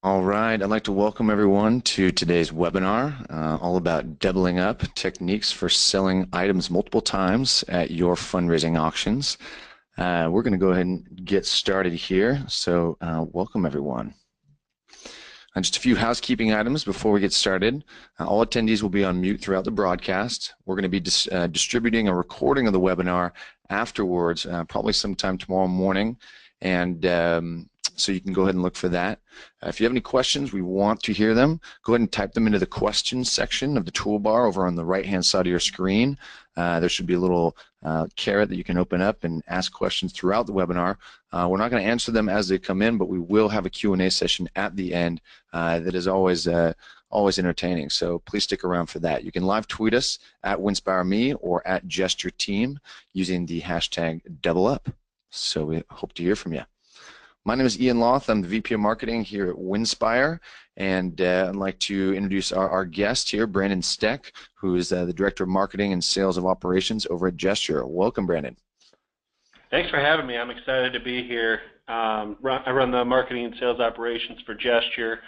All right, I'd like to welcome everyone to today's webinar, all about doubling up techniques for selling items multiple times at your fundraising auctions. We're going to go ahead and get started here, so welcome everyone. Just a few housekeeping items before we get started. All attendees will be on mute throughout the broadcast. We're going to be distributing a recording of the webinar afterwards, probably sometime tomorrow morning, and so you can go ahead and look for that. If you have any questions, we want to hear them. Go ahead and type them into the questions section of the toolbar over on the right-hand side of your screen. There should be a little caret that you can open up and ask questions throughout the webinar. We're not going to answer them as they come in, but we will have a Q&A session at the end that is always entertaining. So please stick around for that. You can live tweet us at WinspireMe or at GestureTeam using the hashtag #DoubleUp. So we hope to hear from you. My name is Ian Loth. I'm the VP of Marketing here at Winspire, and I'd like to introduce our guest here, Brandon Steck, who is the Director of Marketing and Sales of Operations over at Gesture. Welcome, Brandon. Thanks for having me. I'm excited to be here. I run the marketing and sales operations for Gesture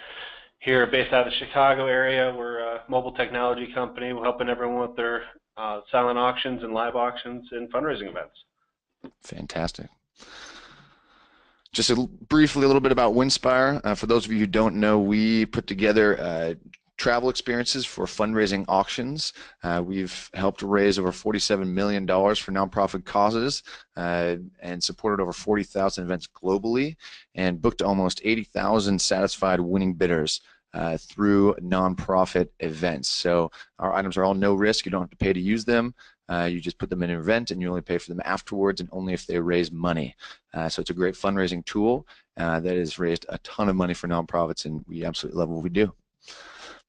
here based out of the Chicago area. We're a mobile technology company. We're helping everyone with their silent auctions and live auctions and fundraising events. Fantastic. Just briefly a little bit about Winspire. For those of you who don't know, we put together travel experiences for fundraising auctions. We've helped raise over $47 million for nonprofit causes and supported over 40,000 events globally and booked almost 80,000 satisfied winning bidders through nonprofit events. So our items are all no risk. You don't have to pay to use them. You just put them in an event and you only pay for them afterwards and only if they raise money. So it's a great fundraising tool that has raised a ton of money for nonprofits, and we absolutely love what we do.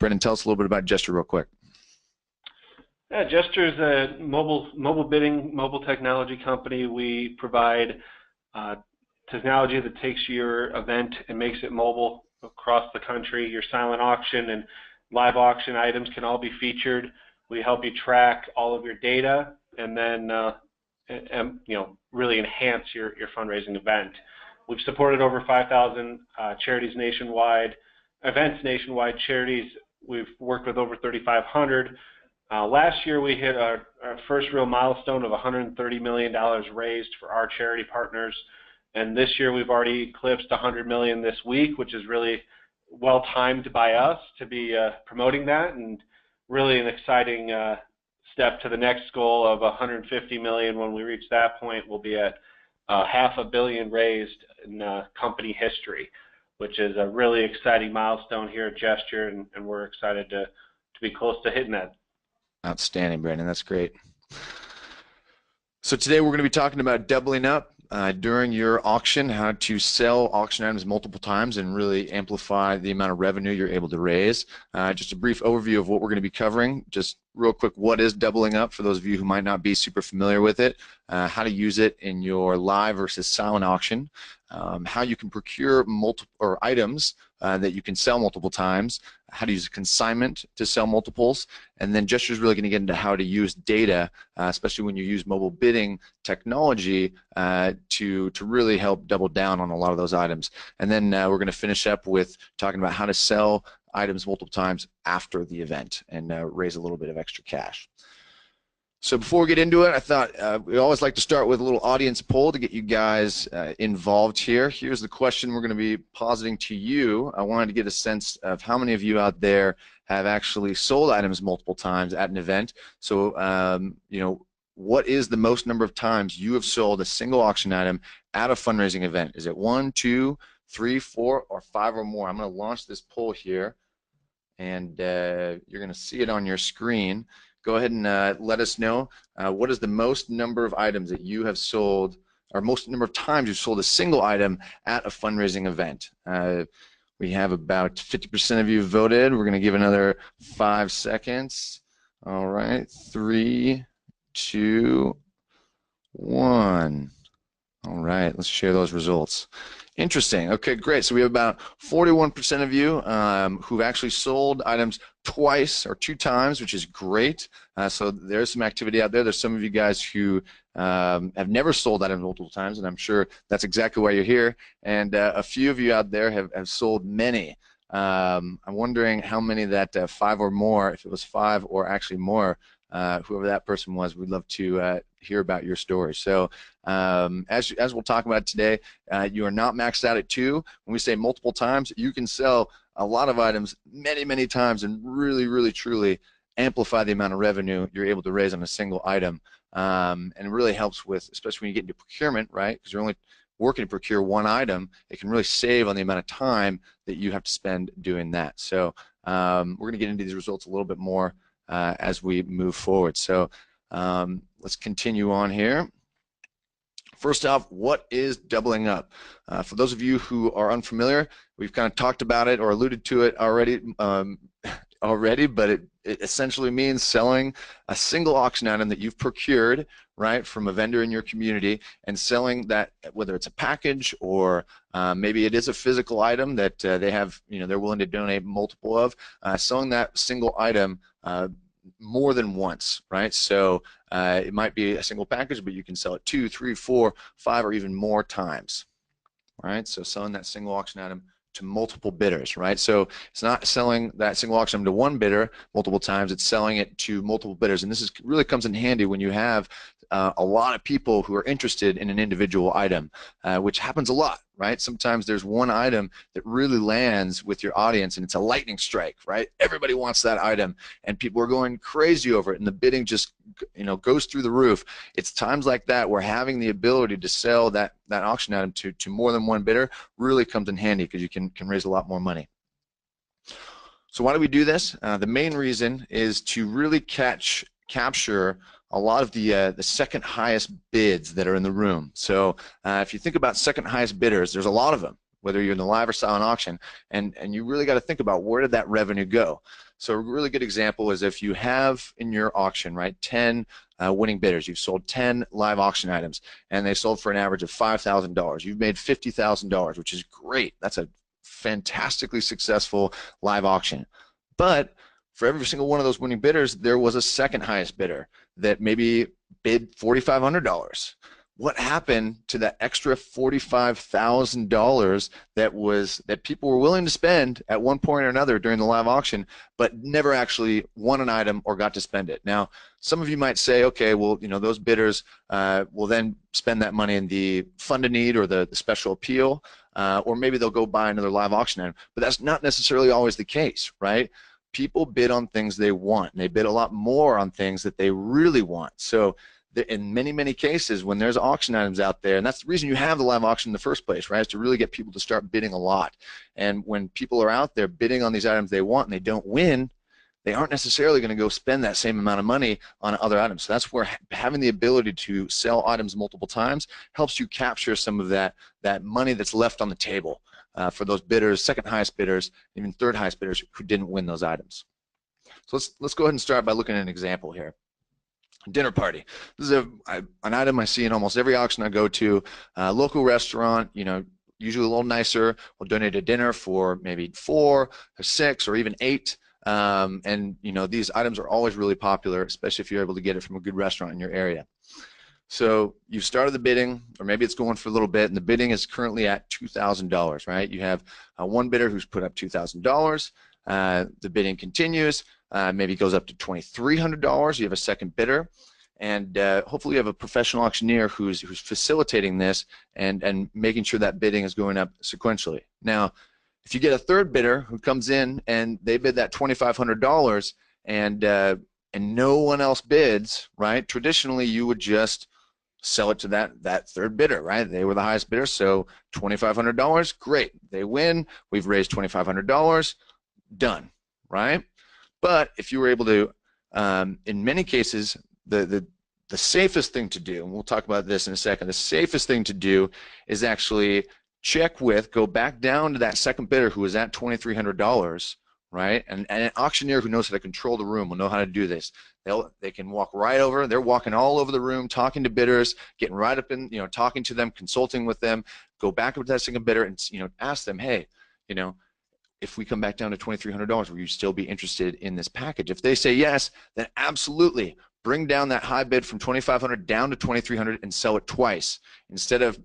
Brendan, tell us a little bit about Gesture real quick. Yeah, Gesture is a mobile bidding, mobile technology company. We provide technology that takes your event and makes it mobile across the country. Your silent auction and live auction items can all be featured. We help you track all of your data and then really enhance your fundraising event. We've supported over 5,000 charities nationwide, events nationwide, charities. We've worked with over 3,500. Last year we hit our first real milestone of $130 million raised for our charity partners, and this year we've already eclipsed $100 million this week, which is really well timed by us to be promoting that, and really an exciting step to the next goal of $150 million. When we reach that point, we'll be at $500 million raised in company history, which is a really exciting milestone here at Gesture, and we're excited to be close to hitting that. Outstanding, Brandon. That's great. So today we're going to be talking about doubling up during your auction, how to sell auction items multiple times and really amplify the amount of revenue you're able to raise. Just a brief overview of what we're going to be covering. Just real quick, what is doubling up for those of you who might not be super familiar with it, how to use it in your live versus silent auction, how you can procure multiple items that you can sell multiple times, how to use a consignment to sell multiples, and then Gesture is really going to get into how to use data, especially when you use mobile bidding technology to really help double down on a lot of those items. And then we're going to finish up with talking about how to sell items multiple times after the event and raise a little bit of extra cash. So before we get into it, I thought we always like to start with a little audience poll to get you guys involved here. Here's the question we're going to be positing to you. I wanted to get a sense of how many of you out there have actually sold items multiple times at an event. So, what is the most number of times you have sold a single auction item at a fundraising event? Is it 1, 2, 3, 4, or 5 or more? I'm going to launch this poll here, and you're going to see it on your screen. Go ahead and let us know what is the most number of items that you have sold, or most number of times you've sold a single item at a fundraising event. We have about 50% of you voted. We're going to give another 5 seconds. All right, 3, 2, 1. All right, let's share those results. Interesting. Okay, great. So we have about 41% of you who've actually sold items twice or 2 times, which is great. So there's some activity out there. There's some of you guys who have never sold items multiple times, and I'm sure that's exactly why you're here. And a few of you out there have sold many. I'm wondering how many that 5 or more, if it was 5 or actually more, whoever that person was, we'd love to hear about your story. So as we'll talk about today, you are not maxed out at 2. When we say multiple times, you can sell a lot of items many, many times and really, really, truly amplify the amount of revenue you're able to raise on a single item. And it really helps with, especially when you get into procurement, right? Because you're only working to procure one item, it can really save on the amount of time that you have to spend doing that. So we're going to get into these results a little bit more as we move forward. So let's continue on here. First off, what is doubling up? For those of you who are unfamiliar, we've kind of talked about it or alluded to it already, but it essentially means selling a single auction item that you've procured, right, from a vendor in your community, and selling that, whether it's a package or maybe it is a physical item that they have, they're willing to donate multiple of, selling that single item more than once, right? So it might be a single package, but you can sell it 2, 3, 4, 5, or even more times, right? So selling that single auction item to multiple bidders, right? So it's not selling that single auction item to one bidder multiple times, it's selling it to multiple bidders. And this really comes in handy when you have a lot of people who are interested in an individual item, which happens a lot, right? Sometimes there's one item that really lands with your audience and it's a lightning strike, right? Everybody wants that item and people are going crazy over it and the bidding just goes through the roof. It's times like that where having the ability to sell that auction item to more than one bidder really comes in handy because you can raise a lot more money. So why do we do this? The main reason is to really capture a lot of the second highest bids that are in the room. So if you think about second highest bidders, there's a lot of them, whether you're in the live or silent auction, and you really got to think about where did that revenue go. So a really good example is if you have in your auction, right, 10 winning bidders, you've sold 10 live auction items, and they sold for an average of $5,000. You've made $50,000, which is great. That's a fantastically successful live auction. But for every single one of those winning bidders, there was a second highest bidder that maybe bid $4,500. What happened to that extra $45,000 that people were willing to spend at one point or another during the live auction, but never actually won an item or got to spend it? Now, some of you might say, okay, well, those bidders will then spend that money in the fund a need or the special appeal, or maybe they'll go buy another live auction item. But that's not necessarily always the case, right? People bid on things they want, and they bid a lot more on things that they really want. So in many, many cases, when there's auction items out there, and that's the reason you have the live auction in the first place, right, is to really get people to start bidding a lot. And when people are out there bidding on these items they want and they don't win, they aren't necessarily going to go spend that same amount of money on other items. So that's where having the ability to sell items multiple times helps you capture some of that money that's left on the table for those bidders, second highest bidders, even third highest bidders who didn't win those items. So let's go ahead and start by looking at an example here. Dinner party. This is an item I see in almost every auction I go to. Local restaurant, usually a little nicer, will donate a dinner for maybe 4 or 6 or even 8. And these items are always really popular, especially if you're able to get it from a good restaurant in your area. So you've started the bidding, or maybe it's going for a little bit, and the bidding is currently at $2,000, right? You have one bidder who's put up $2,000. The bidding continues. Maybe it goes up to $2,300. You have a second bidder, and hopefully you have a professional auctioneer who's facilitating this and making sure that bidding is going up sequentially. Now, if you get a third bidder who comes in and they bid that $2,500 and no one else bids, right? Traditionally, you would just sell it to that third bidder, right? They were the highest bidder, so $2,500, great. They win. We've raised $2,500, done, right? But if you were able to, in many cases, the safest thing to do, and we'll talk about this in a second, the safest thing to do is actually go back down to that second bidder who was at $2,300, right? And an auctioneer who knows how to control the room will know how to do this. They can walk right over. They're walking all over the room, talking to bidders, getting right up in, talking to them, consulting with them. Go back up to that second bidder and ask them, hey, if we come back down to $2,300, will you still be interested in this package? If they say yes, then absolutely bring down that high bid from $2,500 down to $2,300 and sell it twice. Instead of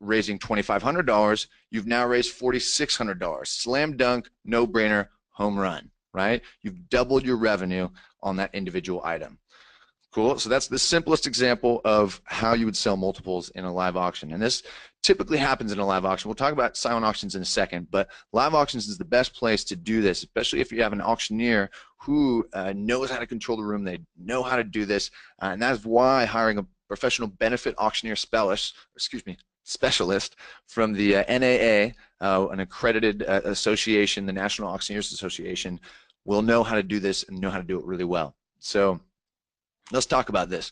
raising $2,500, you've now raised $4,600. Slam dunk, no brainer, home run, right? You've doubled your revenue on that individual item. Cool. So that's the simplest example of how you would sell multiples in a live auction. And this typically happens in a live auction. We'll talk about silent auctions in a second, but live auctions is the best place to do this, especially if you have an auctioneer who knows how to control the room. They know how to do this. And that is why hiring a professional benefit auctioneer specialist from the NAA, an accredited association, the National Auctioneers Association, will know how to do this and know how to do it really well. So let's talk about this.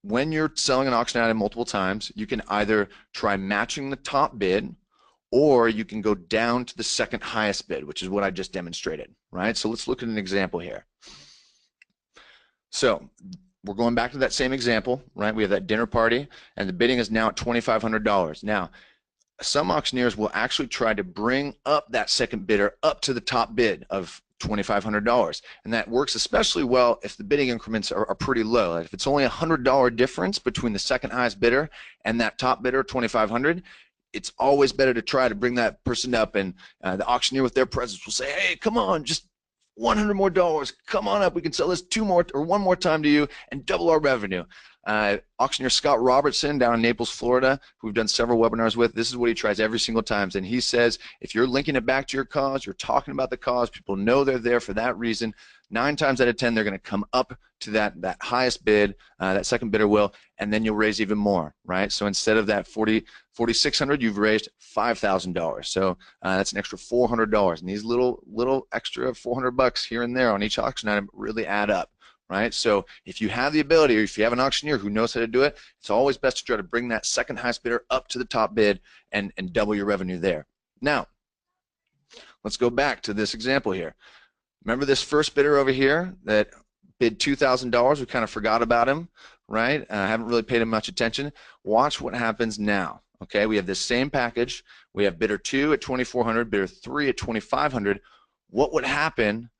When you're selling an auction item multiple times, you can either try matching the top bid, or you can go down to the second highest bid, which is what I just demonstrated, right? So let's look at an example here. So we're going back to that same example, right? We have that dinner party, and the bidding is now at $2,500. Now, some auctioneers will actually try to bring up that second bidder up to the top bid of $2,500, and that works especially well if the bidding increments are pretty low. If it's only a $100 difference between the second highest bidder and that top bidder, $2,500, it's always better to try to bring that person up, and the auctioneer with their presence will say, hey, come on, just $100 more, come on up, we can sell this one more time to you and double our revenue. Auctioneer Scott Robertson down in Naples, Florida, who we've done several webinars with, this is what he tries every single time. And he says, if you're linking it back to your cause, you're talking about the cause, people know they're there for that reason, 9 times out of 10 they're going to come up to that highest bid, that second bidder will, and then you'll raise even more, right? So instead of that $4,600, you've raised $5,000. So that's an extra $400, and these little extra $400 here and there on each auction item really add up. Right? So if you have the ability, or if you have an auctioneer who knows how to do it, it's always best to try to bring that second highest bidder up to the top bid and double your revenue there. Now, let's go back to this example here. Remember this first bidder over here that bid $2,000? We kind of forgot about him, right? Haven't really paid him much attention. Watch what happens now. Okay, we have this same package. We have bidder 2 at $2,400, bidder 3 at $2,500. What would happen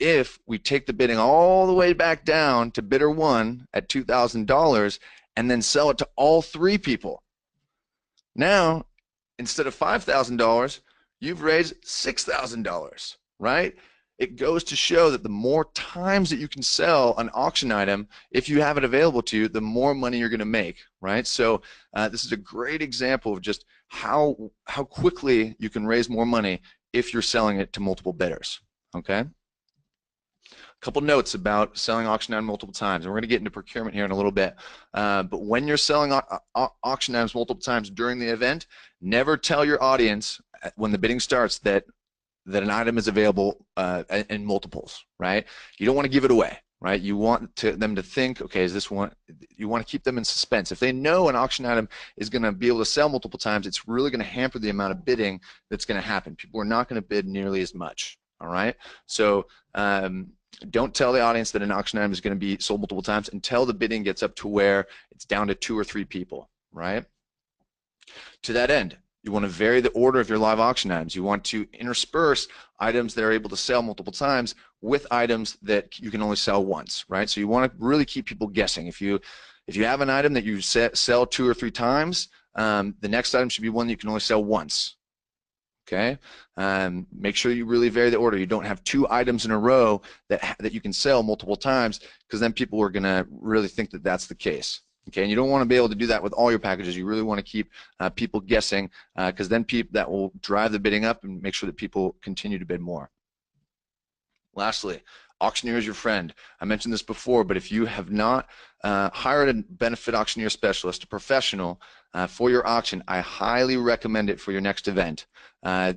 if we take the bidding all the way back down to bidder 1 at $2,000 and then sell it to all 3 people? Now, instead of $5,000, you've raised $6,000, right? It goes to show that the more times that you can sell an auction item, if you have it available to you, the more money you're going to make, right? So this is a great example of just how quickly you can raise more money if you're selling it to multiple bidders, okay? Couple notes about selling auction items multiple times, and we're going to get into procurement here in a little bit. But when you're selling auction items multiple times during the event, never tell your audience when the bidding starts that an item is available in multiples, right? You don't want to give it away, right? You want them to think, okay, is this one? You want to keep them in suspense. If they know an auction item is going to be able to sell multiple times, it's really going to hamper the amount of bidding that's going to happen. People are not going to bid nearly as much, all right? So don't tell the audience that an auction item is going to be sold multiple times until the bidding gets up to where it's down to 2 or 3 people, right? To that end, you want to vary the order of your live auction items. You want to intersperse items that are able to sell multiple times with items that you can only sell once, right? So you want to really keep people guessing. If you have an item that you sell 2 or 3 times, the next item should be one that you can only sell once. Okay, make sure you really vary the order. You don't have 2 items in a row that you can sell multiple times, because then people are going to really think that that's the case. Okay, and you don't want to be able to do that with all your packages. You really want to keep people guessing, because then that will drive the bidding up and make sure that people continue to bid more. Lastly, auctioneer is your friend. I mentioned this before, but if you have not hired a benefit auctioneer specialist, a professional, for your auction, I highly recommend it for your next event.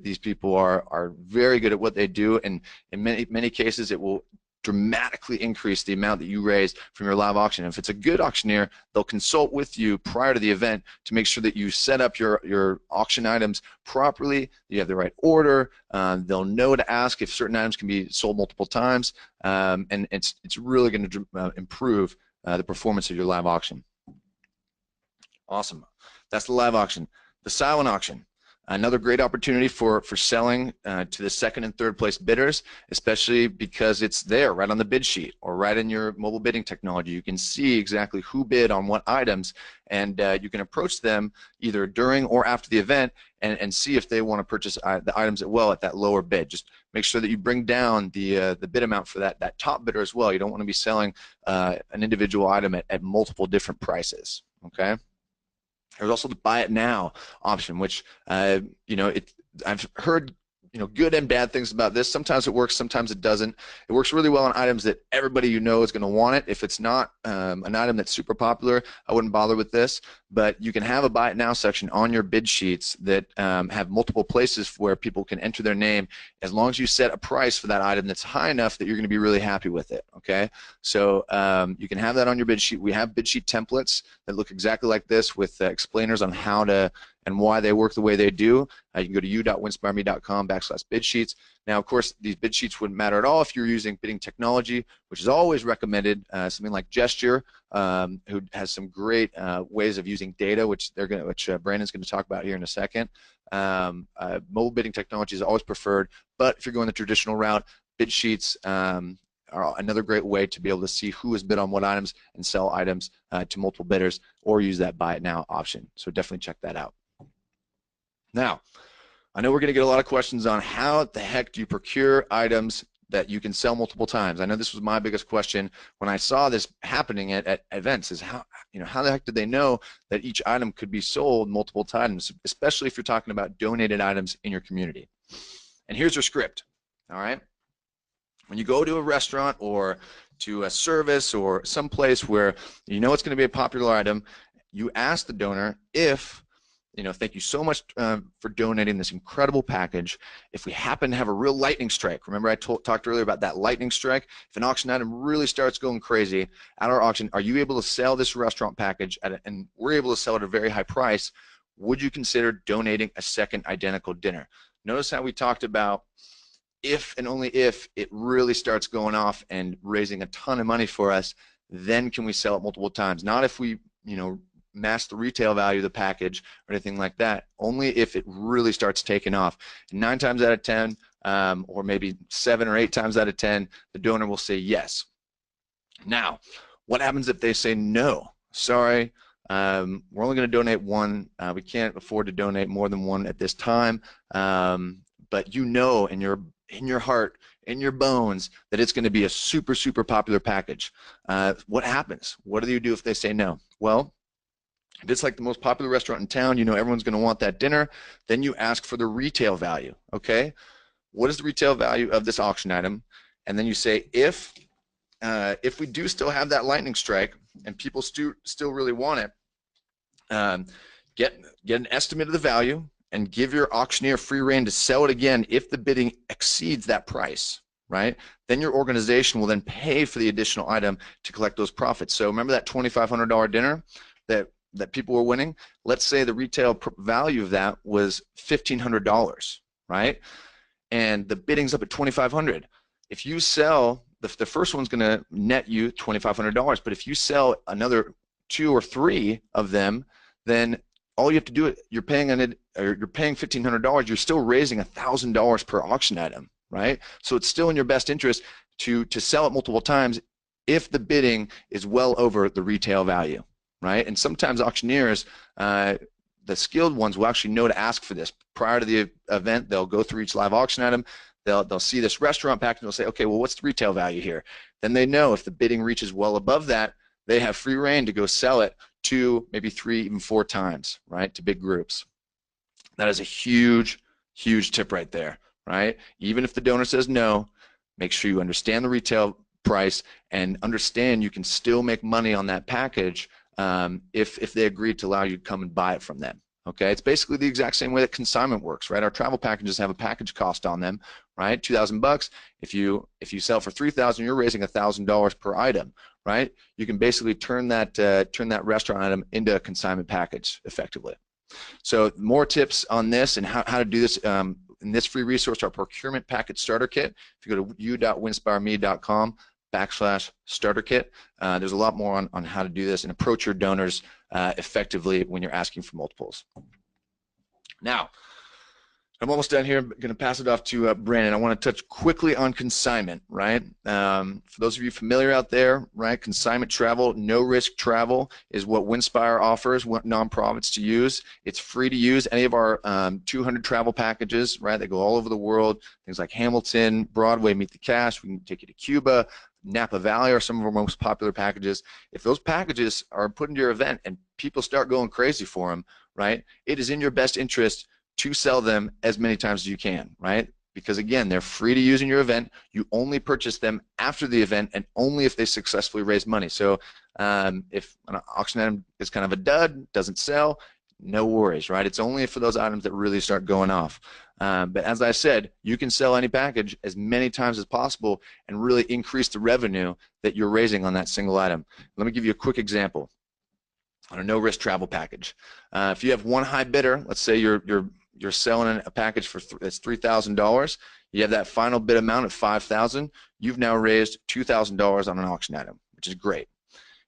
These people are very good at what they do, and in many cases it will dramatically increase the amount that you raise from your live auction. If it's a good auctioneer, they'll consult with you prior to the event to make sure that you set up your auction items properly, you have the right order, they'll know to ask if certain items can be sold multiple times, and it's really going to improve the performance of your live auction. Awesome. That's the live auction. The silent auction. Another great opportunity for selling to the second and third place bidders, especially because it's there right on the bid sheet or right in your mobile bidding technology. You can see exactly who bid on what items, and you can approach them either during or after the event and see if they want to purchase the items at that lower bid. Just make sure that you bring down the bid amount for that top bidder as well. You don't want to be selling an individual item at multiple different prices. Okay. There's also the buy it now option, which I've heard good and bad things about this. Sometimes it works, sometimes it doesn't. It works really well on items that everybody is going to want it. If it's not an item that's super popular, I wouldn't bother with this. But you can have a buy it now section on your bid sheets that have multiple places where people can enter their name, as long as you set a price for that item that's high enough that you're going to be really happy with it. Okay, so you can have that on your bid sheet. We have bid sheet templates that look exactly like this with explainers on how to and why they work the way they do. You can go to u.winspireme.com/bid sheets. Now, of course, these bid sheets wouldn't matter at all if you're using bidding technology, which is always recommended. Something like Gesture, who has some great ways of using data, which Brandon's going to talk about here in a second. Mobile bidding technology is always preferred, but if you're going the traditional route, bid sheets are another great way to be able to see who has bid on what items and sell items to multiple bidders, or use that buy it now option. So definitely check that out. Now, I know we're going to get a lot of questions on how the heck do you procure items that you can sell multiple times. I know this was my biggest question when I saw this happening at events, is how the heck did they know that each item could be sold multiple times, especially if you're talking about donated items in your community. And here's your script, all right? When you go to a restaurant or to a service or some place where you know it's going to be a popular item, you ask the donor if, thank you so much for donating this incredible package. If we happen to have a real lightning strike, remember I talked earlier about that lightning strike? If an auction item really starts going crazy at our auction, are you able to sell this restaurant package and we're able to sell it at a very high price? Would you consider donating a second identical dinner? Notice how we talked about if and only if it really starts going off and raising a ton of money for us, then can we sell it multiple times. Not if we, match the retail value of the package or anything like that, only if it really starts taking off. And 9 times out of 10, or maybe 7 or 8 times out of 10, the donor will say yes. Now, what happens if they say no? Sorry, we're only going to donate one. We can't afford to donate more than one at this time. But in your heart, in your bones, that it's going to be a super, super popular package. What happens? What do you do if they say no? Well, if it's like the most popular restaurant in town, everyone's going to want that dinner, then you ask for the retail value, okay? What is the retail value of this auction item? And then you say, if we do still have that lightning strike and people still really want it, get an estimate of the value and give your auctioneer free rein to sell it again if the bidding exceeds that price, right? Then your organization will then pay for the additional item to collect those profits. So remember that $2,500 dinner that people were winning? Let's say the retail value of that was $1,500, right? And the bidding's up at $2,500. If you sell, the first one's going to net you $2,500, but if you sell another 2 or 3 of them, then all you have to do, you're paying $1,500. You're still raising $1,000 per auction item, right? So it's still in your best interest to sell it multiple times if the bidding is well over the retail value, right? And sometimes auctioneers, the skilled ones, will actually know to ask for this prior to the event. They'll go through each live auction item. They'll see this restaurant package and they'll say, okay, well, what's the retail value here? Then they know if the bidding reaches well above that, they have free rein to go sell it 2, maybe 3, even 4 times, right, to big groups. That is a huge, huge tip right there, right? Even if the donor says no, make sure you understand the retail price and understand you can still make money on that package if they agree to allow you to come and buy it from them. Okay, it's basically the exact same way that consignment works, right? Our travel packages have a package cost on them, right? $2,000. If you sell for $3,000, you're raising $1,000 per item, right? You can basically turn that restaurant item into a consignment package effectively. So more tips on this and how to do this in this free resource, our procurement package starter kit. If you go to u.winspireme.com/starter kit, there's a lot more on how to do this and approach your donors effectively when you're asking for multiples. Now, I'm almost done here. I'm going to pass it off to Brandon. I want to touch quickly on consignment, right? For those of you familiar out there, right, consignment travel, no risk travel is what Winspire offers, what nonprofits to use. It's free to use. Any of our 200 travel packages, right, they go all over the world. Things like Hamilton, Broadway, Meet the Cash. We can take you to Cuba. Napa Valley are some of our most popular packages. If those packages are put into your event and people start going crazy for them, right, it is in your best interest to sell them as many times as you can, right? Because again, they're free to use in your event. You only purchase them after the event and only if they successfully raise money. So if an auction item is kind of a dud, doesn't sell, no worries, right? It's only for those items that really start going off. But as I said, you can sell any package as many times as possible and really increase the revenue that you're raising on that single item. Let me give you a quick example on a no-risk travel package. If you have one high bidder, let's say you're selling a package for that's $3,000. You have that final bid amount of $5,000. You've now raised $2,000 on an auction item, which is great.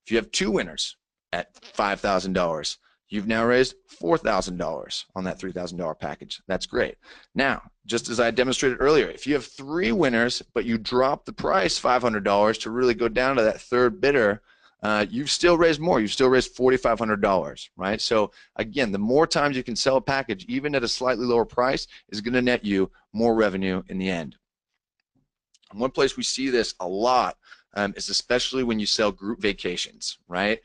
If you have two winners at $5,000, you've now raised $4,000 on that $3,000 package. That's great. Now, just as I demonstrated earlier, if you have three winners, but you drop the price $500 to really go down to that third bidder, you've still raised more. You've still raised $4,500, right? So again, the more times you can sell a package, even at a slightly lower price, is going to net you more revenue in the end. And one place we see this a lot is especially when you sell group vacations, right?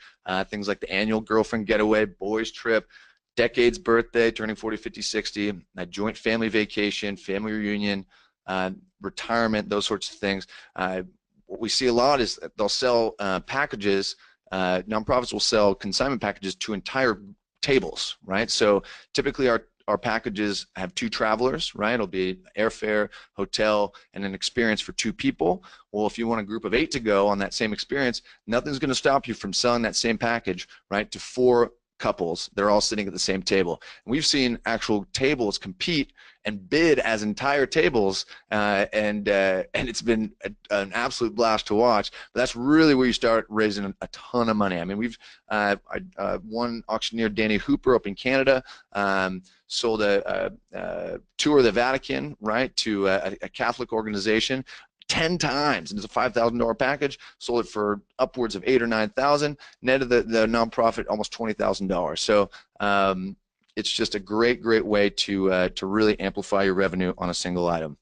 Things like the annual girlfriend getaway, boys trip, decade's birthday, turning 40, 50, 60, a joint family vacation, family reunion, retirement, those sorts of things. What we see a lot is that they'll sell packages, nonprofits will sell consignment packages to entire tables, right? So typically our packages have two travelers, right? It'll be airfare, hotel, and an experience for two people. Well, if you want a group of 8 to go on that same experience, nothing's going to stop you from selling that same package, right, to 4 couples. They're all sitting at the same table. And we've seen actual tables compete and bid as entire tables, and it's been an absolute blast to watch. But that's really where you start raising a ton of money. I mean, we've one auctioneer, Danny Hooper, up in Canada, sold a tour of the Vatican, right, to a Catholic organization 10 times, and it's a $5,000 package. Sold it for upwards of $8,000 or $9,000. Netted the nonprofit almost $20,000. So it's just a great way to really amplify your revenue on a single item.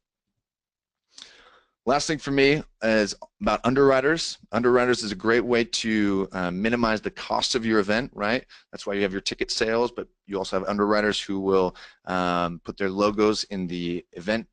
Last thing for me is about underwriters. Underwriters is a great way to minimize the cost of your event, right? That's why you have your ticket sales, but you also have underwriters who will put their logos in the event,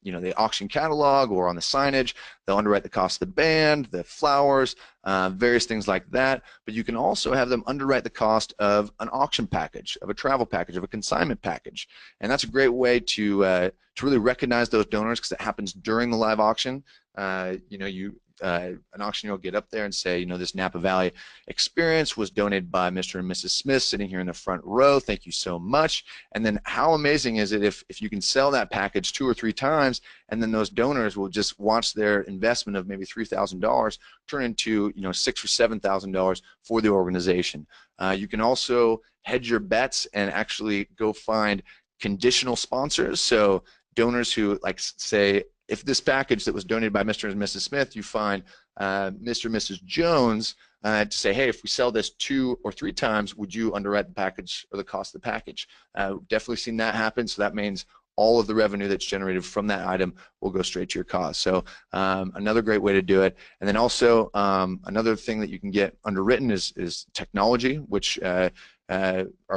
you know, the auction catalog or on the signage. They'll underwrite the cost of the band, the flowers, various things like that. But you can also have them underwrite the cost of an auction package, of a travel package, of a consignment package. And that's a great way to really recognize those donors, because it happens during the live auction. You know, an auctioneer will get up there and say, you know, this Napa Valley experience was donated by Mr. and Mrs. Smith, sitting here in the front row. Thank you so much. And then how amazing is it if you can sell that package 2 or 3 times, and then those donors will just watch their investment of maybe $3,000 turn into, you know, $6,000 or $7,000 for the organization. You can also hedge your bets and actually go find conditional sponsors. So donors who, like, say, if this package that was donated by Mr. and Mrs. Smith, you find Mr. and Mrs. Jones to say, hey, if we sell this 2 or 3 times, would you underwrite the package or the cost of the package? Definitely seen that happen. So that means all of the revenue that's generated from that item will go straight to your cause. So another great way to do it. And then also another thing that you can get underwritten is technology, which are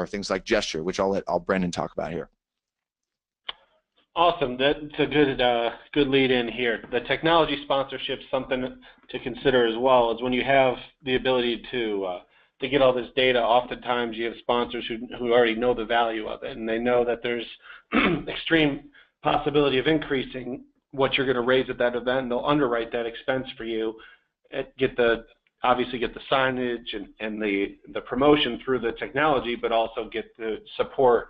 things like gesture, which I'll let Brendan talk about here. Awesome. That's a good lead in here. The technology sponsorship is something to consider as well. Is when you have the ability to get all this data. Oftentimes you have sponsors who already know the value of it, and they know that there's extreme possibility of increasing what you're going to raise at that event. And they'll underwrite that expense for you, obviously get the signage and the promotion through the technology, but also get the support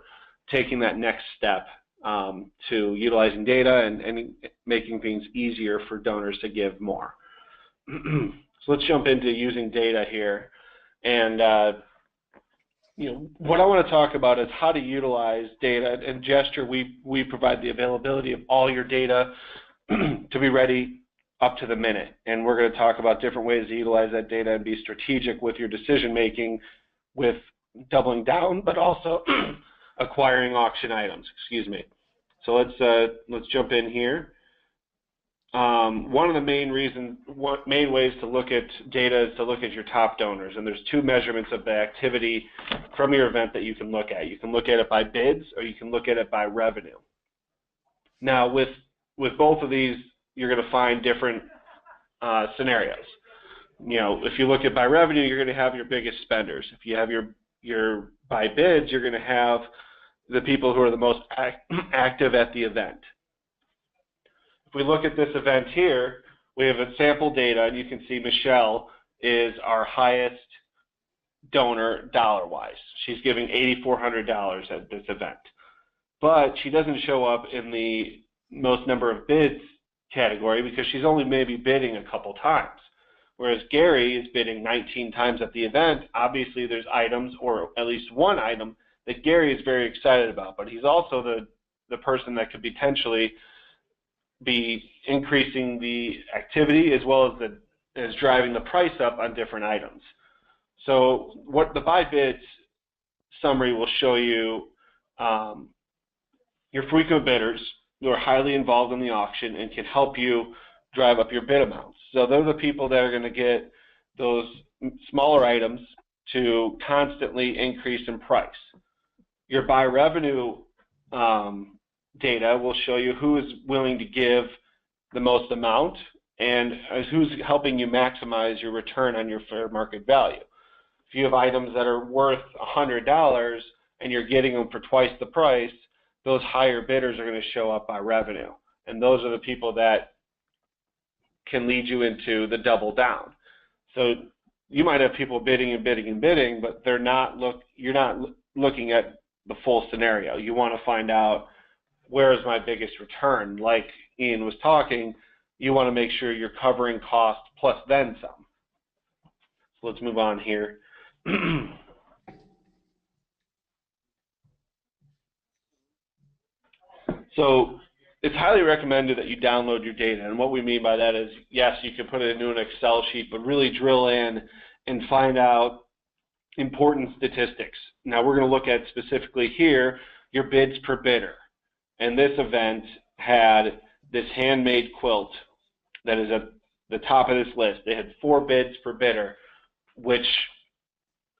taking that next step. To utilizing data and making things easier for donors to give more. So let's jump into using data here. And what I want to talk about is how to utilize data. And Gesture, we provide the availability of all your data to be ready up to the minute. And we're going to talk about different ways to utilize that data and be strategic with your decision making, with doubling down, but also acquiring auction items. Excuse me. So let's jump in here. One of the main ways to look at data is to look at your top donors, and there's two measurements of the activity from your event that you can look at. You can look at it by bids, or you can look at it by revenue. Now, with both of these, you're going to find different scenarios. If you look at by revenue, you're going to have your biggest spenders. If you have your by bids, you're going to have the people who are the most active at the event. If we look at this event here, we have a sample data, and you can see Michelle is our highest donor dollar-wise. She's giving $8,400 at this event. But she doesn't show up in the most number of bids category because she's only maybe bidding a couple times. Whereas Gary is bidding 19 times at the event. Obviously, there's items, or at least one item, that Gary is very excited about. But he's also the person that could potentially be increasing the activity as well as driving the price up on different items. So what the buy bids summary will show you, your frequent bidders who are highly involved in the auction and can help you drive up your bid amounts. So they're the people that are going to get those smaller items to constantly increase in price. Your buy revenue data will show you who is willing to give the most amount and who's helping you maximize your return on your fair market value. If you have items that are worth $100 and you're getting them for twice the price, those higher bidders are going to show up by revenue. And those are the people that can lead you into the double down. So you might have people bidding and bidding and bidding, but you're not looking at the full scenario. You want to find out, where is my biggest return? Like Ian was talking, you want to make sure you're covering cost plus then some. So let's move on here. So it's highly recommended that you download your data. And what we mean by that is, yes, you can put it into an Excel sheet, but really drill in and find out important statistics. Now we're going to look at specifically here your bids per bidder. And this event had this handmade quilt that is at the top of this list. They had 4 bids per bidder, which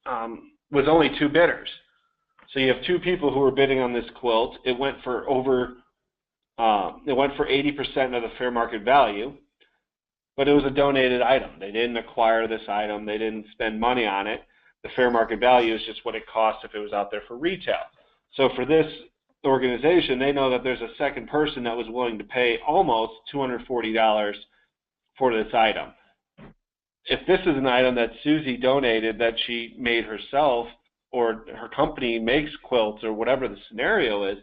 was only 2 bidders. So you have 2 people who were bidding on this quilt. It went for 80% of the fair market value, but it was a donated item. They didn't acquire this item. They didn't spend money on it. The fair market value is just what it costs if it was out there for retail. So for this organization, they know that there's a second person that was willing to pay almost $240 for this item. If this is an item that Susie donated that she made herself, or her company makes quilts, or whatever the scenario is,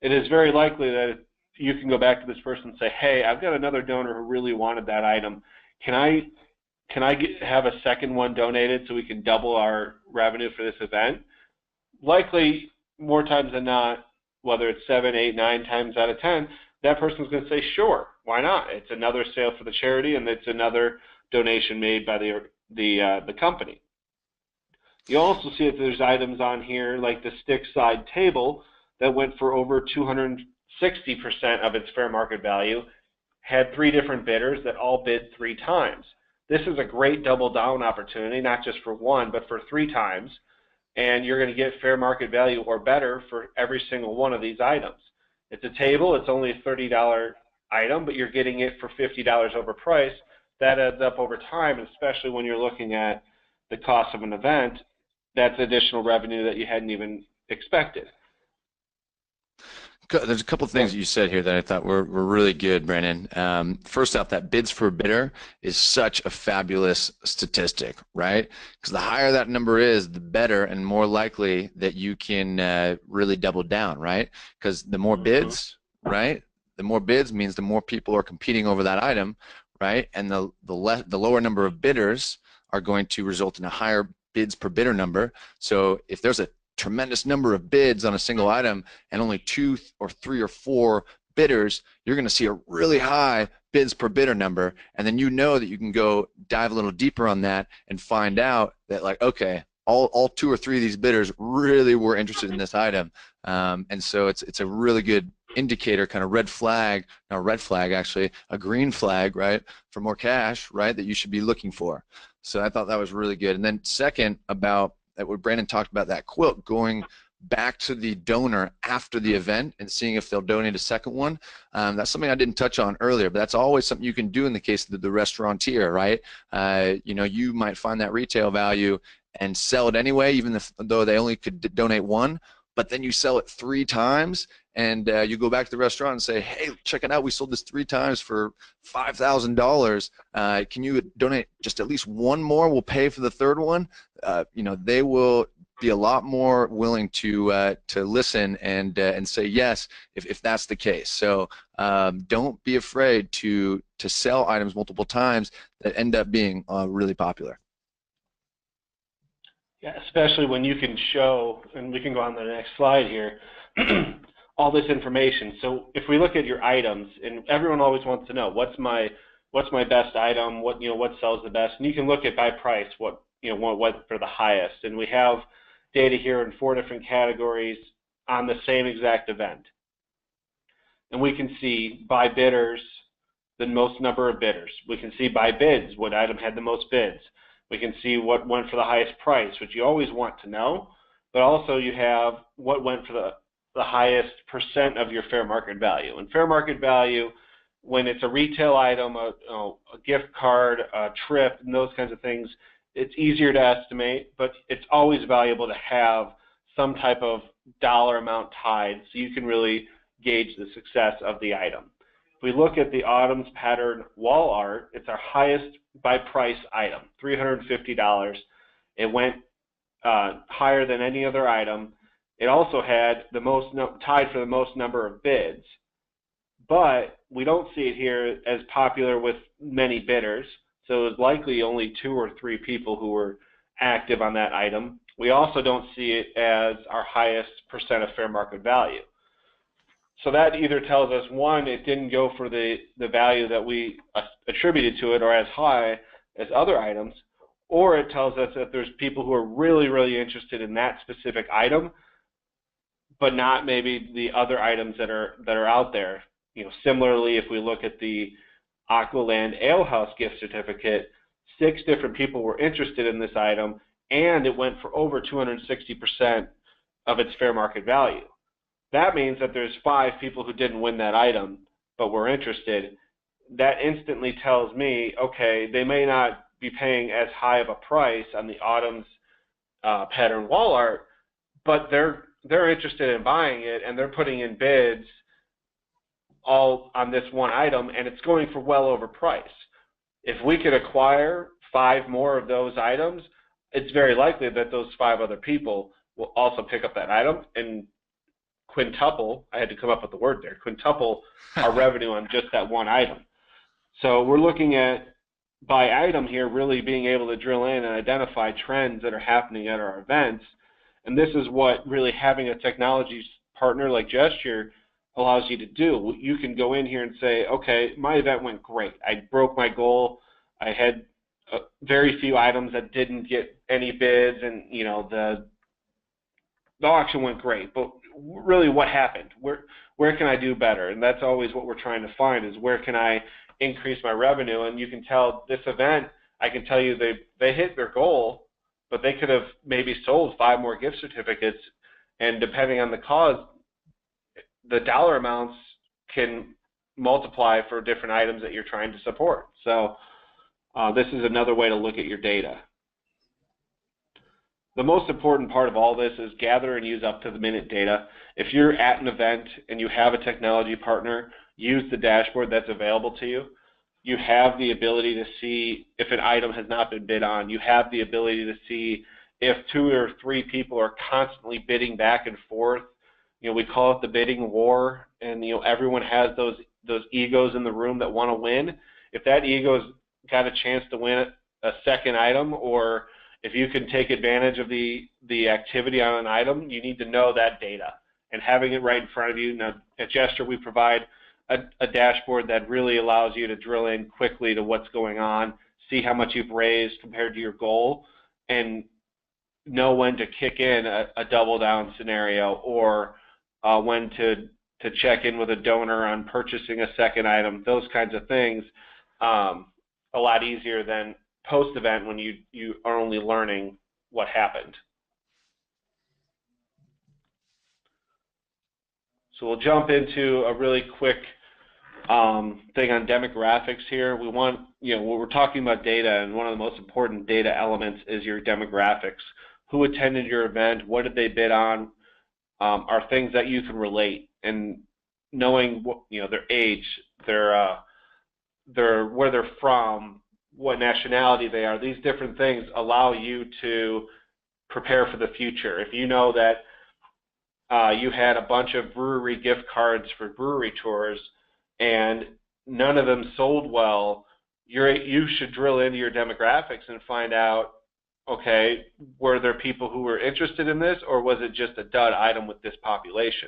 it is very likely that you can go back to this person and say, hey, I've got another donor who really wanted that item. Can I have a second one donated so we can double our revenue for this event? Likely, more times than not, whether it's 7, 8, 9 times out of 10, that person's going to say, sure, why not? It's another sale for the charity, and it's another donation made by the company. You also see that there's items on here like the stick side table that went for over 260% of its fair market value, had 3 different bidders that all bid 3 times. This is a great double down opportunity, not just for 1, but for 3 times. And you're going to get fair market value or better for every single one of these items. It's a table. It's only a $30 item, but you're getting it for $50 over price. That adds up over time, especially when you're looking at the cost of an event. That's additional revenue that you hadn't even expected. There's a couple of things that you said here that I thought were really good, Brandon. First off, that bids per bidder is such a fabulous statistic, right? Because the higher that number is, the better and more likely that you can really double down, right? Because the more bids, right? The more bids means the more people are competing over that item, right? And the lower number of bidders are going to result in a higher bids per bidder number. So if there's a tremendous number of bids on a single item and only 2 or 3 or 4 bidders, you're going to see a really high bids per bidder number, and then you know that you can go dive a little deeper on that and find out that, like, okay, all 2 or 3 of these bidders really were interested in this item, and so it's a really good indicator, kind of red flag, not a red flag actually, a green flag, right, for more cash, right, that you should be looking for. So I thought that was really good. And then second, about that, what Brandon talked about, that quilt going back to the donor after the event and seeing if they'll donate a second one. That's something I didn't touch on earlier, but that's always something you can do in the case of the restaurateur, right? You know, you might find that retail value and sell it anyway, even though they only could donate one, but then you sell it 3 times, and you go back to the restaurant and say, hey, check it out, we sold this 3 times for $5,000. Can you donate just at least one more? We'll pay for the third one. You know, they will be a lot more willing to listen and say yes if that's the case. So don't be afraid to sell items multiple times that end up being really popular. Yeah, especially when you can show, and we can go on to the next slide here, all this information. So if we look at your items, and everyone always wants to know what's my best item, what sells the best, and you can look at by price what for the highest, and we have data here in 4 different categories on the same exact event, and we can see by bidders the most number of bidders. We can see by bids what item had the most bids. We can see what went for the highest price, which you always want to know, but also you have what went for the highest percent of your fair market value. And fair market value, when it's a retail item, a gift card, a trip, and those kinds of things, it's easier to estimate, but it's always valuable to have some type of dollar amount tied so you can really gauge the success of the item. If we look at the Autumn's Pattern wall art, it's our highest by price item, $350. It went higher than any other item. It also had the most tied for the most number of bids, but we don't see it here as popular with many bidders. So it was likely only 2 or 3 people who were active on that item. We also don't see it as our highest percent of fair market value. So that either tells us, one, it didn't go for the value that we attributed to it or as high as other items, or it tells us that there's people who are really, really interested in that specific item, but not maybe the other items that are out there. You know, similarly, if we look at the Aqualand Ale House gift certificate, 6 different people were interested in this item, and it went for over 260% of its fair market value. That means that there's 5 people who didn't win that item but were interested. That instantly tells me, okay, they may not be paying as high of a price on the Autumn's Pattern wall art, but they're interested in buying it, and they're putting in bids all on this one item, and it's going for well over price. If we could acquire 5 more of those items, it's very likely that those 5 other people will also pick up that item and quintuple, I had to come up with the word there, quintuple our revenue on just that one item. So we're looking at, by item here, really being able to drill in and identify trends that are happening at our events. And this is what really having a technology partner like Gesture allows you to do. You can go in here and say, okay, my event went great. I broke my goal. I had very few items that didn't get any bids, and the auction went great. But really, what happened? Where can I do better? And that's always what we're trying to find, is where can I increase my revenue? And you can tell this event, I can tell you they hit their goal, but they could have maybe sold 5 more gift certificates, and depending on the cause, the dollar amounts can multiply for different items that you're trying to support. So this is another way to look at your data. The most important part of all this is gather and use up-to-the-minute data. If you're at an event and you have a technology partner, use the dashboard that's available to you. You have the ability to see if an item has not been bid on. You have the ability to see if 2 or 3 people are constantly bidding back and forth. We call it the bidding war, and everyone has those egos in the room that want to win. If that ego's got a chance to win a second item, or if you can take advantage of the activity on an item, you need to know that data and having it right in front of you. Now, at Gesture, we provide a dashboard that really allows you to drill in quickly to what's going on, see how much you've raised compared to your goal, and know when to kick in a double down scenario, or when to check in with a donor on purchasing a second item. Those kinds of things, a lot easier than post-event when you are only learning what happened. So we'll jump into a really quick thing on demographics here. We want, when we're talking about data, and one of the most important data elements is your demographics. Who attended your event? What did they bid on? Are things that you can relate, and knowing what, their age, their where they're from, what nationality they are. These different things allow you to prepare for the future. If you know that you had a bunch of brewery gift cards for brewery tours and none of them sold well, you should drill into your demographics and find out, okay, were there people who were interested in this, or was it just a dud item with this population?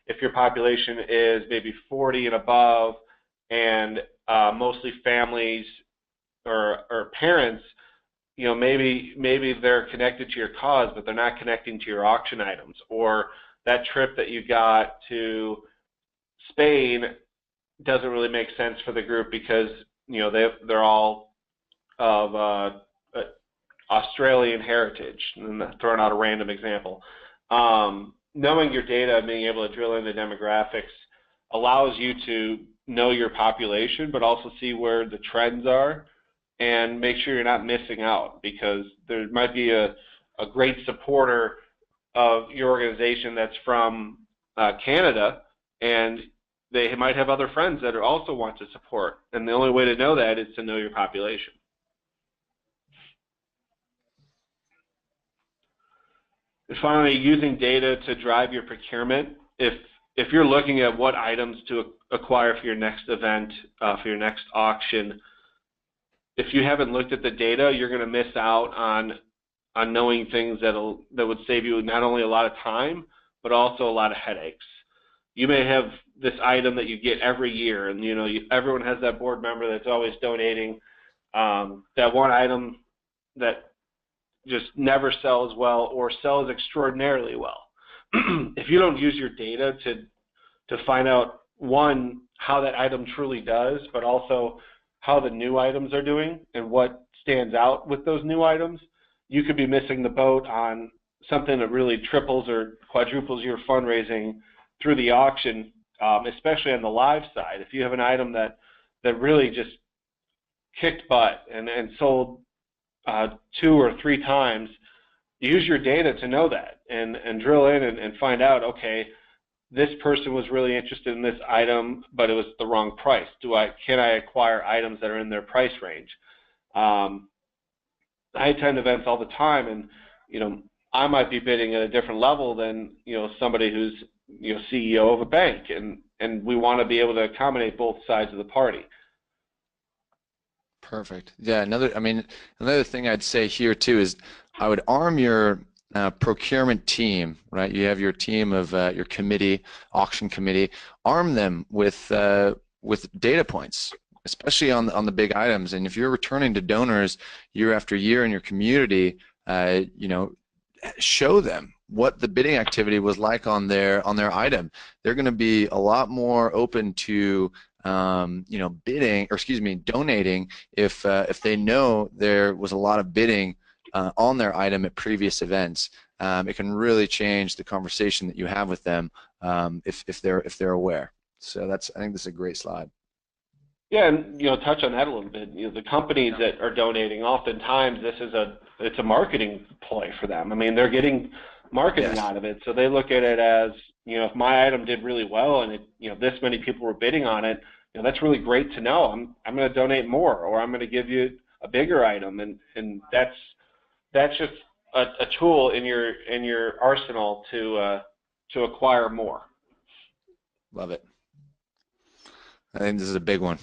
If your population is maybe 40 and above and mostly families or parents, maybe they're connected to your cause, but they're not connecting to your auction items. Or that trip that you got to Spain doesn't really make sense for the group because they're all of Australian heritage. And I'm throwing out a random example. Knowing your data and being able to drill into demographics allows you to know your population, but also see where the trends are and make sure you're not missing out, because there might be a great supporter of your organization that's from Canada, and they might have other friends that also want to support, and the only way to know that is to know your population. And finally, using data to drive your procurement. If you're looking at what items to acquire for your next event, for your next auction, if you haven't looked at the data, you're going to miss out on knowing things that would save you not only a lot of time, but also a lot of headaches. You may have this item that you get every year, and everyone has that board member that's always donating that one item that just never sells well or sells extraordinarily well. If you don't use your data to find out, one, how that item truly does, but also how the new items are doing and what stands out with those new items, you could be missing the boat on something that really triples or quadruples your fundraising through the auction, especially on the live side. If you have an item that really just kicked butt and sold 2 or 3 times, use your data to know that and drill in and find out, okay, this person was really interested in this item, but it was the wrong price. Can I acquire items that are in their price range? I attend events all the time, and I might be bidding at a different level than somebody who's CEO of a bank, and we want to be able to accommodate both sides of the party. Perfect. Yeah. Another thing I'd say here too is I would arm your procurement team. Right. You have your team of your committee, auction committee. Arm them with data points, especially on the big items. And if you're returning to donors year after year in your community, show them what the bidding activity was like on their item. They're going to be a lot more open to donating if they know there was a lot of bidding on their item at previous events. It can really change the conversation that you have with them if they're aware. So I think this is a great slide. Yeah, and touch on that a little bit. The companies that are donating, oftentimes it's a marketing ploy for them. I mean, they're getting marketing out of it, so they look at it as, if my item did really well and this many people were bidding on it, that's really great to know. I'm going to donate more, or I'm going to give you a bigger item, and that's just a tool in your arsenal to acquire more. Love it. I think this is a big one.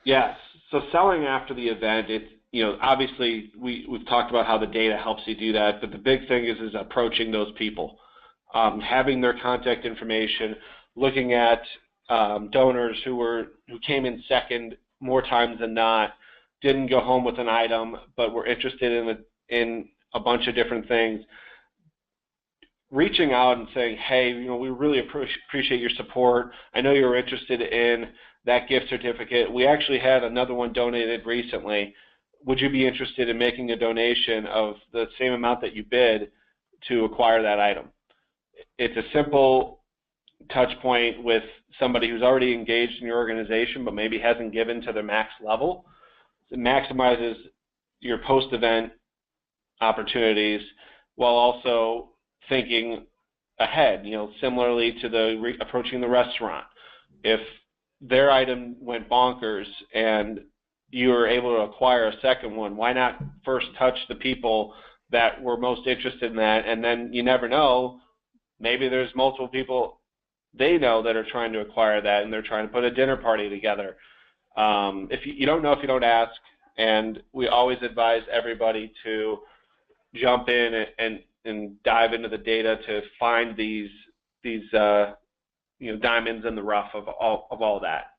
Yes. So selling after the event, obviously we've talked about how the data helps you do that, but the big thing is approaching those people, having their contact information, looking at donors who came in second more times than not, didn't go home with an item, but were interested in a bunch of different things. Reaching out and saying, hey, we really appreciate your support. I know you're interested in that gift certificate. We actually had another one donated recently. Would you be interested in making a donation of the same amount that you bid to acquire that item? It's a simple touch point with somebody who's already engaged in your organization but maybe hasn't given to their max level. It maximizes your post-event opportunities while also thinking ahead, similarly to approaching the restaurant. If their item went bonkers and you were able to acquire a second one, why not first touch the people that were most interested in that? And then you never know, maybe there's multiple people they know that are trying to acquire that, and they're trying to put a dinner party together. If you don't know if you don't ask, and we always advise everybody to jump in and dive into the data to find these diamonds in the rough of all that.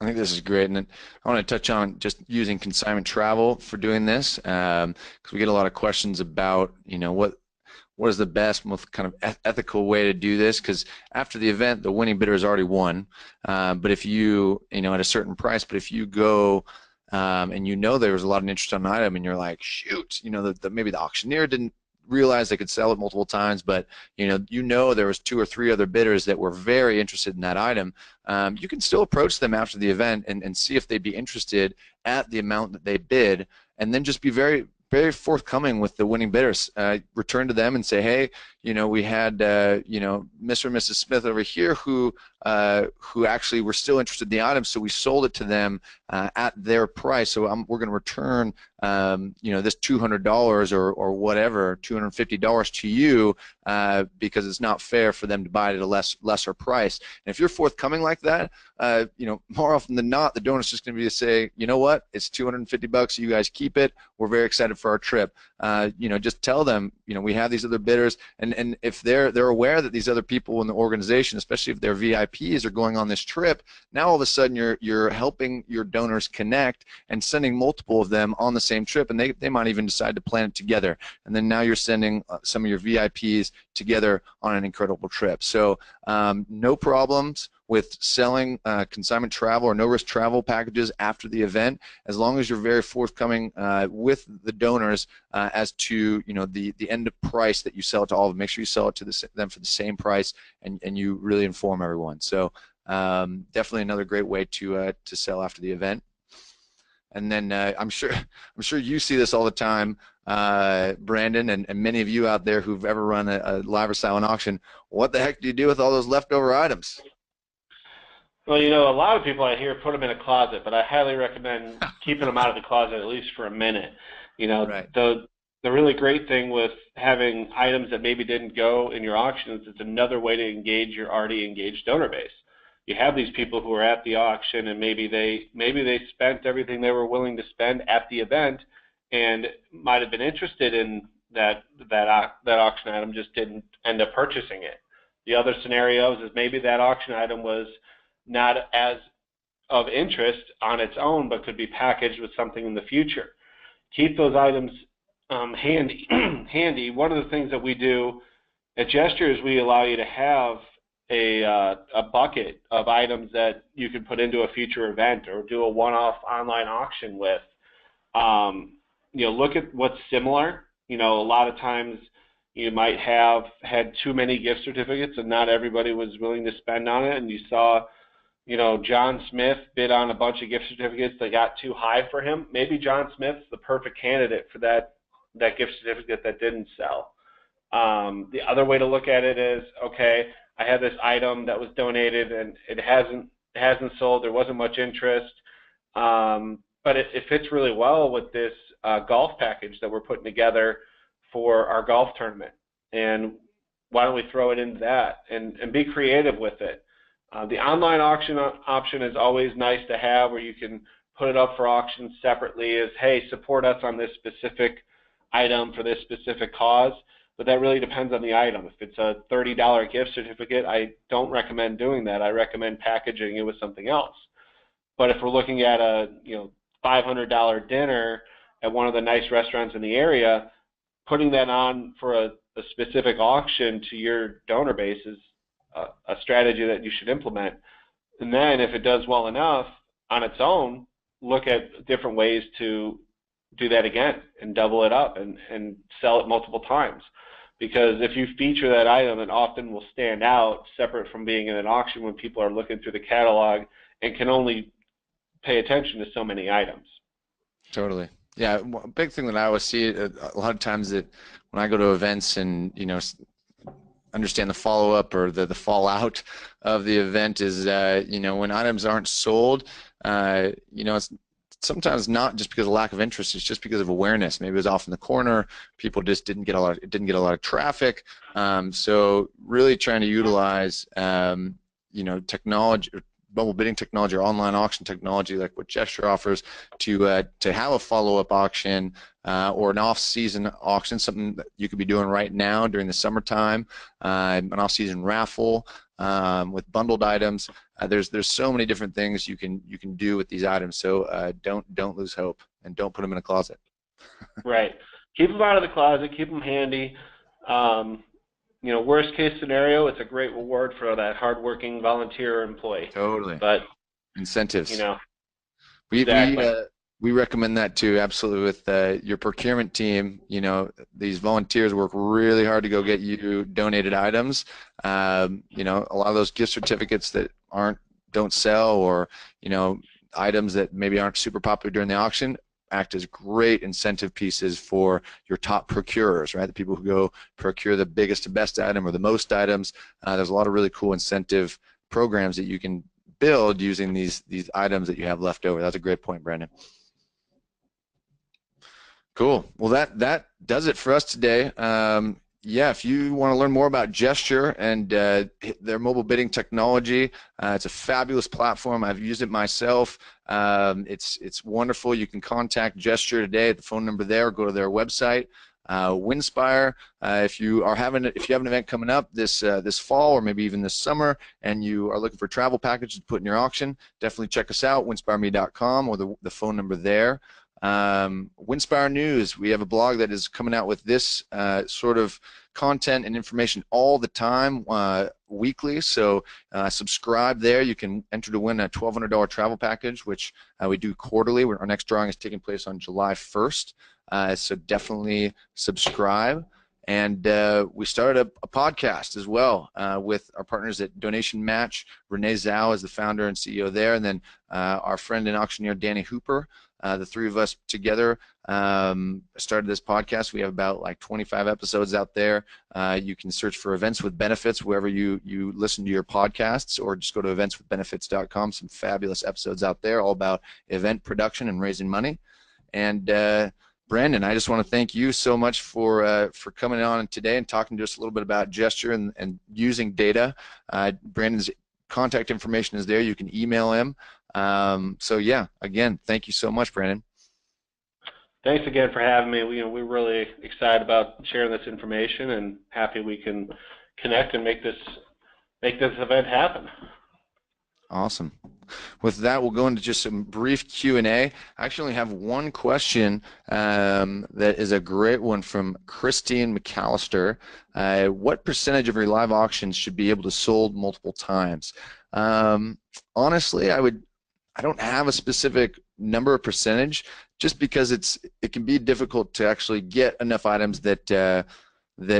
I think this is great, and I want to touch on just using consignment travel for doing this, because we get a lot of questions about what is the best, most kind of ethical way to do this? Because after the event, the winning bidder has already won. But if you at a certain price, but if you go and there was a lot of interest on an item, and you're like, shoot, maybe the auctioneer didn't realize they could sell it multiple times, but there was 2 or 3 other bidders that were very interested in that item. You can still approach them after the event and see if they'd be interested at the amount that they bid, and then just be very, very forthcoming with the winning bidders. Return to them and say, hey, we had Mr. and Mrs. Smith over here who actually were still interested in the item, so we sold it to them at their price. So we're going to return this $200 or whatever, $250 to you because it's not fair for them to buy it at a lesser price. And if you're forthcoming like that, more often than not, the donor's just going to be to say, you know what, it's $250, you guys keep it. We're very excited for our trip. Just tell them, we have these other bidders, and if they're aware that these other people in the organization, especially if they're VIPs, are going on this trip, now all of a sudden you're helping your donors connect and sending multiple of them on the same trip, and they might even decide to plan it together, and then now you're sending some of your VIPs together on an incredible trip. So no problems with selling consignment travel or no-risk travel packages after the event, as long as you're very forthcoming with the donors as to the end of price that you sell it to all of them. Make sure you sell it to them for the same price, and you really inform everyone. So definitely another great way to sell after the event. And then I'm sure you see this all the time, Brandon, and many of you out there who've ever run a live or silent auction. What the heck do you do with all those leftover items? Well, a lot of people I hear put them in a closet, but I highly recommend keeping them out of the closet at least for a minute. Right. The really great thing with having items that maybe didn't go in your auction is it's another way to engage your already engaged donor base. You have these people who are at the auction, and maybe they spent everything they were willing to spend at the event, and might have been interested in that auction item, just didn't end up purchasing it. The other scenarios is maybe that auction item was not as of interest on its own, but could be packaged with something in the future. Keep those items handy. One of the things that we do at Gesture is we allow you to have a bucket of items that you can put into a future event or do a one-off online auction with. Look at what's similar. A lot of times you might have had too many gift certificates and not everybody was willing to spend on it, and you saw John Smith bid on a bunch of gift certificates that got too high for him. Maybe John Smith's the perfect candidate for that gift certificate that didn't sell. The other way to look at it is, okay, I had this item that was donated and it hasn't sold. There wasn't much interest, but it fits really well with this golf package that we're putting together for our golf tournament. And why don't we throw it into that and be creative with it? The online auction option is always nice to have, where you can put it up for auction separately is, hey, support us on this specific item for this specific cause. But that really depends on the item. If it's a $30 gift certificate, I don't recommend doing that. I recommend packaging it with something else. But if we're looking at a $500 dinner at one of the nice restaurants in the area, putting that on for a specific auction to your donor base is a strategy that you should implement. And then if it does well enough on its own, look at different ways to do that again and double it up and sell it multiple times. Because if you feature that item, it often will stand out separate from being in an auction when people are looking through the catalog and can only pay attention to so many items. Totally. Yeah, a big thing that I always see a lot of times that when I go to events and understand the follow-up or the fallout of the event is when items aren't sold, it's sometimes not just because of lack of interest, it's just because of awareness. Maybe it was off in the corner, people just didn't get a lot of traffic. So really trying to utilize technology, mobile bidding technology or online auction technology like what Gesture offers to have a follow-up auction or an off-season auction, something that you could be doing right now during the summertime, an off-season raffle with bundled items. There's so many different things you can do with these items. So don't lose hope and don't put them in a closet. Right. Keep them out of the closet. Keep them handy. Worst case scenario, it's a great reward for that hardworking volunteer employee. Totally. But incentives. Exactly. We recommend that too, absolutely. With your procurement team, these volunteers work really hard to go get you donated items. A lot of those gift certificates that don't sell, or items that maybe aren't super popular during the auction, act as great incentive pieces for your top procurers, right? The people who go procure the biggest and best item or the most items. There's a lot of really cool incentive programs that you can build using these items that you have left over. That's a great point, Brandon. Cool. Well, that does it for us today. If you want to learn more about Gesture and their mobile bidding technology, it's a fabulous platform. I've used it myself. It's wonderful. You can contact Gesture today at the phone number there, or go to their website. Winspire. If you have an event coming up this fall or maybe even this summer, and you are looking for travel packages to put in your auction, definitely check us out, winspireme.com, or the phone number there. Winspire News, we have a blog that is coming out with this sort of content and information all the time, weekly, so subscribe there. You can enter to win a $1,200 travel package, which we do quarterly. Our next drawing is taking place on July 1st, so definitely subscribe. And we started a podcast as well with our partners at Donation Match. Renee Zhao is the founder and CEO there, and then our friend and auctioneer Danny Hooper. The three of us together started this podcast. We have about 25 episodes out there. You can search for Events with Benefits wherever you listen to your podcasts, or just go to eventswithbenefits.com. Some fabulous episodes out there all about event production and raising money. And Brandon, I just want to thank you so much for coming on today and talking to us a little bit about Gesture and using data. Brandon's contact information is there. You can email him. So yeah, again, thank you so much, Brandon. Thanks again for having me. We're really excited about sharing this information and happy we can connect and make this event happen. Awesome. With that, we'll go into just some brief Q&A. I actually only have one question that is a great one from Christine McAllister. What percentage of your live auctions should be able to sold multiple times? Honestly, I don't have a specific number or percentage, just because it can be difficult to actually get enough items that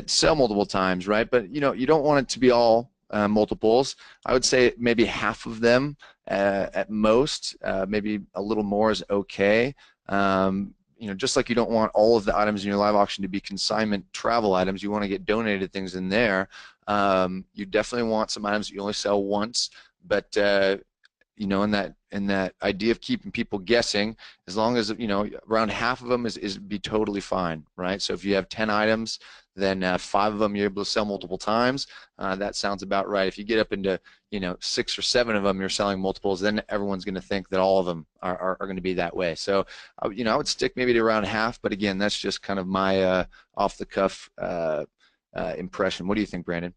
sell multiple times, right? But you don't want it to be all multiples. I would say maybe half of them at most. Maybe a little more is okay. Just like you don't want all of the items in your live auction to be consignment travel items, you want to get donated things in there. You definitely want some items that you only sell once, but in that idea of keeping people guessing, as long as around half of them is be totally fine, right? So if you have 10 items, then 5 of them you're able to sell multiple times. That sounds about right. If you get up into 6 or 7 of them you're selling multiples, then everyone's going to think that all of them are going to be that way. So I would stick maybe to around half, but again, that's just kind of my off the cuff impression. What do you think, Brandon?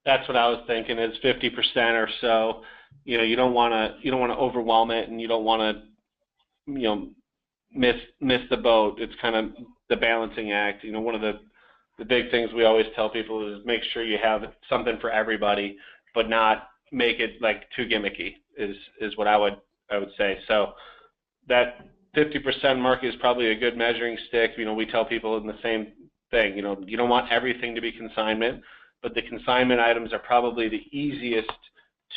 That's what I was thinking, is 50% or so. You don't want to overwhelm it, and you don't want to miss the boat. It's kind of the balancing act. One of the big things we always tell people is make sure you have something for everybody, but not make it like too gimmicky. Is what I would say. So that 50% mark is probably a good measuring stick. We tell people in the same thing. You don't want everything to be consignment, but the consignment items are probably the easiest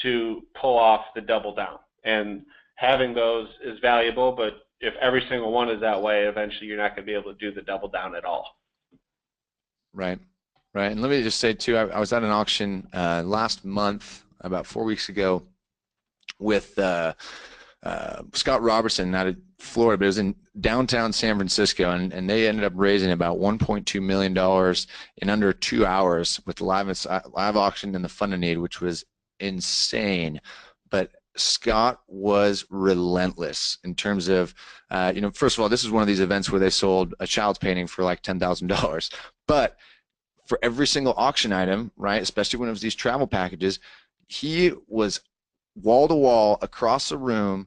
to pull off the double down. And having those is valuable, but if every single one is that way, eventually you're not going to be able to do the double down at all. Right, right. And let me just say too, I was at an auction last month, about 4 weeks ago, with Scott Robertson out of Florida, but it was in downtown San Francisco, and they ended up raising about $1.2 million in under 2 hours with the live auction and the fund of need, which was insane. But Scott was relentless in terms of, first of all, this is one of these events where they sold a child's painting for like $10,000. But for every single auction item, right, especially when it was these travel packages, he was wall to wall across the room,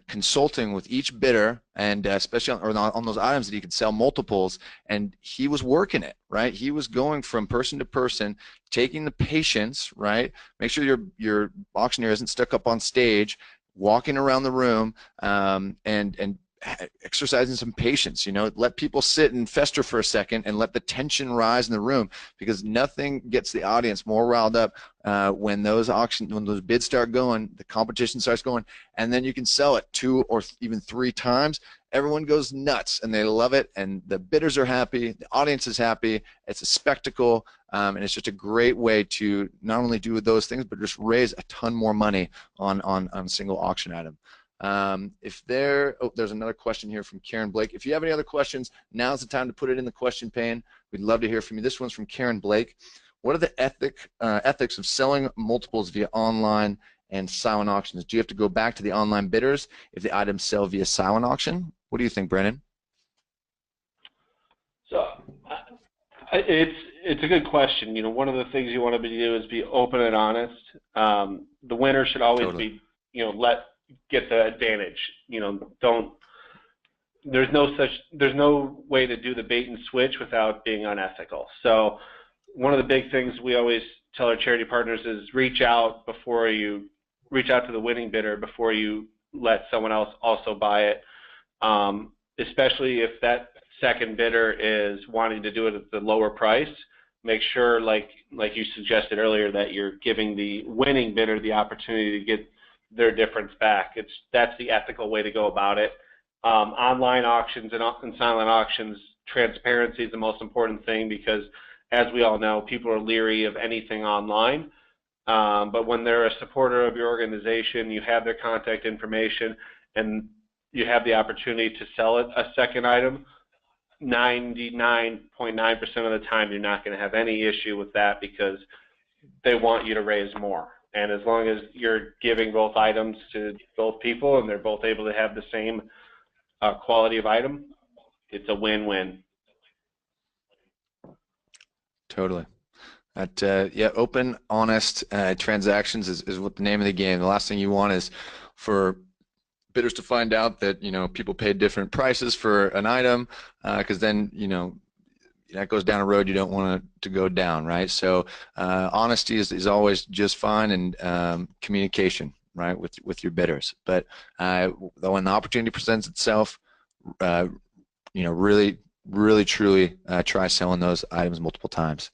consulting with each bidder, and especially on those items that he could sell multiples, and he was working it, right? He was going from person to person, taking the patience, right? Make sure your auctioneer isn't stuck up on stage, walking around the room, and exercising some patience. Let people sit and fester for a second and let the tension rise in the room, because nothing gets the audience more riled up when those bids start going, the competition starts going, and then you can sell it 2 or even 3 times. Everyone goes nuts and they love it, and the bidders are happy, the audience is happy. It's a spectacle, and it's just a great way to not only do those things but just raise a ton more money on a single auction item. There's another question here from Karen Blake. If you have any other questions, now's the time to put it in the question pane. We'd love to hear from you. This one's from Karen Blake. What are the ethics of selling multiples via online and silent auctions? Do you have to go back to the online bidders if the items sell via silent auction? What do you think, Brandon? So it's a good question. One of the things you want to do is be open and honest. The winner should always be, get the advantage. There's no way to do the bait and switch without being unethical. So one of the big things we always tell our charity partners is reach out to the winning bidder before you let someone else also buy it, especially if that second bidder is wanting to do it at the lower price. Make sure, like you suggested earlier, that you're giving the winning bidder the opportunity to get their difference back. That's the ethical way to go about it. Online auctions and silent auctions, transparency is the most important thing, because as we all know, people are leery of anything online. But when they're a supporter of your organization, you have their contact information, and you have the opportunity to sell it a second item, 99.9% of the time you're not going to have any issue with that, because they want you to raise more. And as long as you're giving both items to both people and they're both able to have the same quality of item, it's a win-win. Totally. Open, honest transactions is what the name of the game. The last thing you want is for bidders to find out that people paid different prices for an item, because then that goes down a road you don't want to go down, right? So honesty is always just fine, and communication, right, with your bidders. But when the opportunity presents itself, really truly try selling those items multiple times.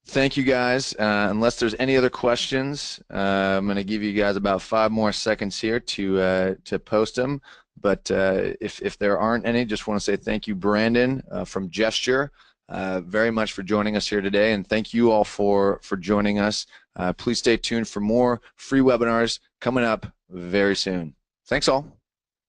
Thank you, guys. Unless there's any other questions, I'm going to give you guys about 5 more seconds here to post them. But if there aren't any, just want to say thank you, Brandon from Gesture, very much for joining us here today, and thank you all for joining us Please stay tuned for more free webinars coming up very soon. Thanks all.